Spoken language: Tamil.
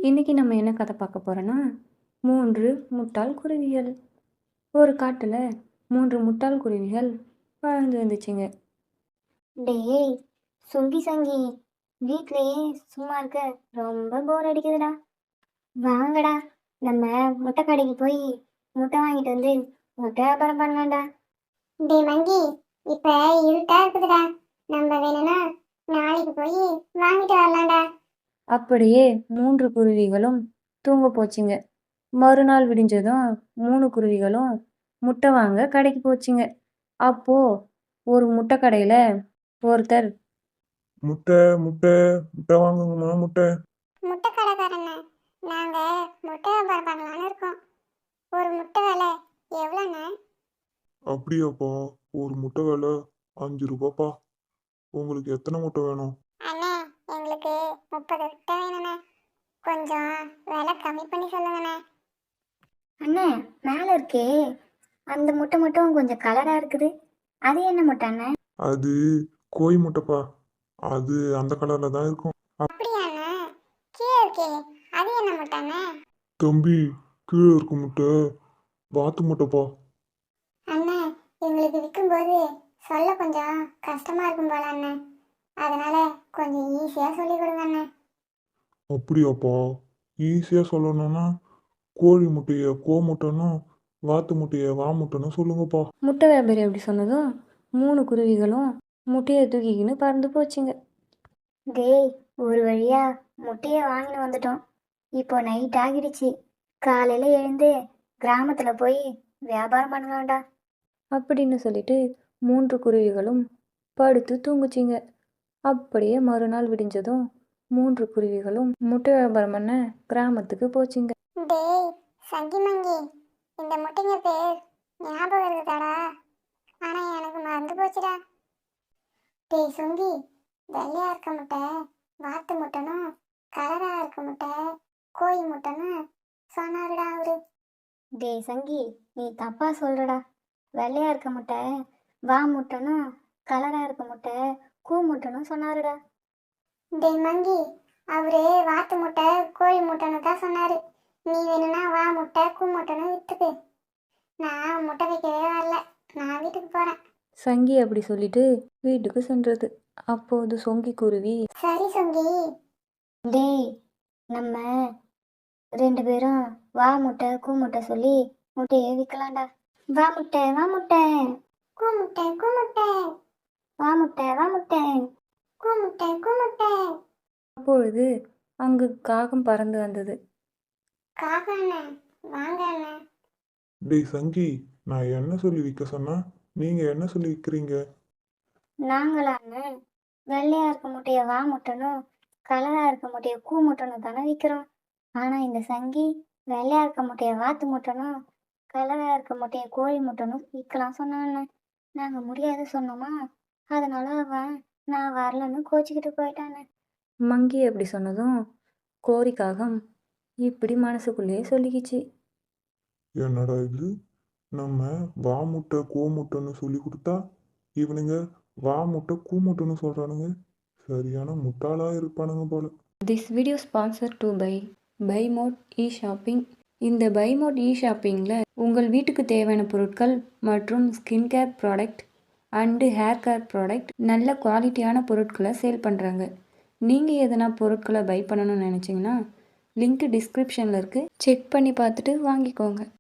இன்னைக்கு நம்ம என்ன கதை பார்க்க போறோம்னா, 3 முட்டாள் குருவிகள். ஒரு காட்டுல 3 முட்டாள் குருவிகள் வாழ்ந்து வந்துச்சுங்க. டேய் சுங்கி சங்கி, வீட்லயே சும்மா இருக்க ரொம்ப போர் அடிக்குதுடா. வாங்கடா, நம்ம முட்டை கடைக்கு போய் முட்டை வாங்கிட்டு வந்து முட்டை வியாபாரம் பண்ணலாம்டா. டேய் மங்கி, இப்ப இருட்டா இருக்குதுடா, நம்ம வேணும்னா நாளைக்கு போய் வாங்கிட்டு வரலாம்டா. அப்படியே 3 குருவிகளும் தூங்க போச்சுங்க. மறுநாள் விடிஞ்சதும் 3 குருவிகளும் முட்டை வாங்க கடைக்கு போச்சுங்க. அப்போ ஒரு முட்டை கடையில ஒருத்தர், முட்டை முட்டை முட்டை வாங்குங்கம்மா முட்டை. முட்டை கடைக்காரண்ண, நாங்க முட்டை வியாபாரம் பண்ணலாம்னு இருக்கோம். ஒரு முட்டை விலை எவ்வளோண்ணே? அப்படியாப்பா, ஒரு முட்டை விலை 5 ரூபாப்பா. உங்களுக்கு எத்தனை முட்டை வேணும்? அண்ணே, எங்களுக்கு 30 முட்டை வேணுண்ணே, கொஞ்சம் விலை கம்மி பண்ணி சொல்லுங்கண்ணே. அண்ணே, மேலே இருக்கே அந்த முட்டை மட்டும் கொஞ்சம் கலராக இருக்குது, அது என்ன முட்டை அண்ணே? அது கோழி முட்டைப்பா, அது அந்த கலரில் தான் இருக்கும். அப்படியா அண்ணே? கீழே இருக்கே அது என்ன முட்டை அண்ணே? தம்பி, கீழே இருக்கும் முட்டை வாத்து முட்டைப்பா. அண்ணே, எங்களுக்கு விற்கும்போது சொல்ல கொஞ்சம் கஷ்டமாக இருக்கும் போல அண்ணே, அதனால கொஞ்சம் ஈஸியாக சொல்லி கொடுங்க அண்ணே. அப்படியாப்பா, ஈஸியாக சொல்லணும்னா கோழி முட்டையை கோ முட்டைன்னும் வாத்து முட்டையை வா முட்டைன்னு சொல்லுங்கப்பா. முட்டை வியாபாரி அப்படி சொன்னதும் 3 குருவிகளும் முட்டையை தூக்கிக்கின்னு பறந்து போச்சுங்க. டேய், ஒரு வழியா முட்டையை வாங்கிட்டு வந்துட்டோம். இப்போ நைட் ஆகிடுச்சு, காலையில் எழுந்து கிராமத்தில் போய் வியாபாரம் பண்ணலாம்டா. அப்படின்னு சொல்லிட்டு 3 குருவிகளும் படுத்து தூங்குச்சிங்க. அப்படியே மறுநாள் விடிஞ்சதும் 3 குருவிகளும் முட்டை வியாபாரம் பண்ண கிராமத்துக்கு போச்சுங்க. டேய் சங்கி மங்கி, இந்த முட்டைங்க பேர் ஞாபகம் இருக்குதாடா? ஆனா எனக்கு மறந்து போச்சுடா. டேய் சுங்கி, வெள்ளையா இருக்க முட்டை வாத்து முட்டைனும், கலரா இருக்க முட்டை கோழி முட்டைன்னு சொன்னாருடா அவரு. டேய் சங்கி, நீ தப்பா சொல்றடா. வெள்ளையா இருக்க முட்டை வா முட்டைனும், கலரா இருக்க முட்டை கூ முட்டைன்னு சொன்னாருடா. டேய் மங்கி, அவரு வாத்து முட்டை கோழி முட்டைன்னு தான் சொன்னாரு. நீ வேணும்னா வா முட்டை கூ முட்டைன்னு வித்துக்கு. நான் முட்டை வைக்கவே வரல, நான் வீட்டுக்கு போறேன். சங்கி அப்படி சொல்லிட்டு வீட்டுக்கு சென்றது. அப்போது சொங்கி குருவி, சரி சொங்கி. டேய், நம்ம 2 பேரும் வா முட்டை கூ முட்டை சொல்லி முட்டையை விற்கலாம்டா. வா முட்டை வா முட்டை, கூ முட்டை கூ முட்டை, வா முட்டை வா முட்டை, கூ முட்டை கூ முட்டை. அப்பொழுது அங்கு காகம் பறந்து வந்தது. காக அண்ணன், வாங்க அண்ணன். டேய் சங்கி, நான் என்ன சொல்லி விற்க சொன்னா நீங்கள் என்ன சொல்லி விற்கிறீங்க? நாங்களாங்க வெள்ளையா இருக்க முட்டைய வா முட்டைனும், கலரா இருக்க முட்டைய கூ முட்டைனும் தானே விற்கிறோம். ஆனா இந்த சங்கி வெள்ளையா இருக்க முட்டைய வாத்து முட்டைனும், கலரா இருக்க முட்டைய கோழி முட்டைனும் விற்கலாம் சொன்னாங்க. நாங்க முடியாது சொன்னோமா, அதனால அவன் நான் வரலன்னு கோச்சிக்கிட்டு போயிட்டானே. மங்கி அப்படி சொன்னதும் கோரி காகம் இப்படி மனசுக்குள்ளேயே சொல்லிக்கிச்சு. என்னடா இது, நம்ம வா முட்டை கோ முட்டைன்னு சொல்லி கொடுத்தா இவனுங்க வா முட்டை கூ முட்டைன்னு சொல்கிறானுங்க. சரியான முட்டாளாக இருப்பானுங்க போல. This video sponsored by mode e shopping. இந்த பை மோட் இ ஷாப்பிங்கில் உங்கள் வீட்டுக்கு தேவையான பொருட்கள் மற்றும் skin care product and hair care product நல்ல குவாலிட்டியான பொருட்களை சேல் பண்ணுறாங்க. நீங்கள் எதனா பொருட்களை பை பண்ணணும்னு நினச்சிங்கன்னா லிங்க் டிஸ்கிரிப்ஷனில் இருக்குது, செக் பண்ணி பார்த்துட்டு வாங்கிக்கோங்க.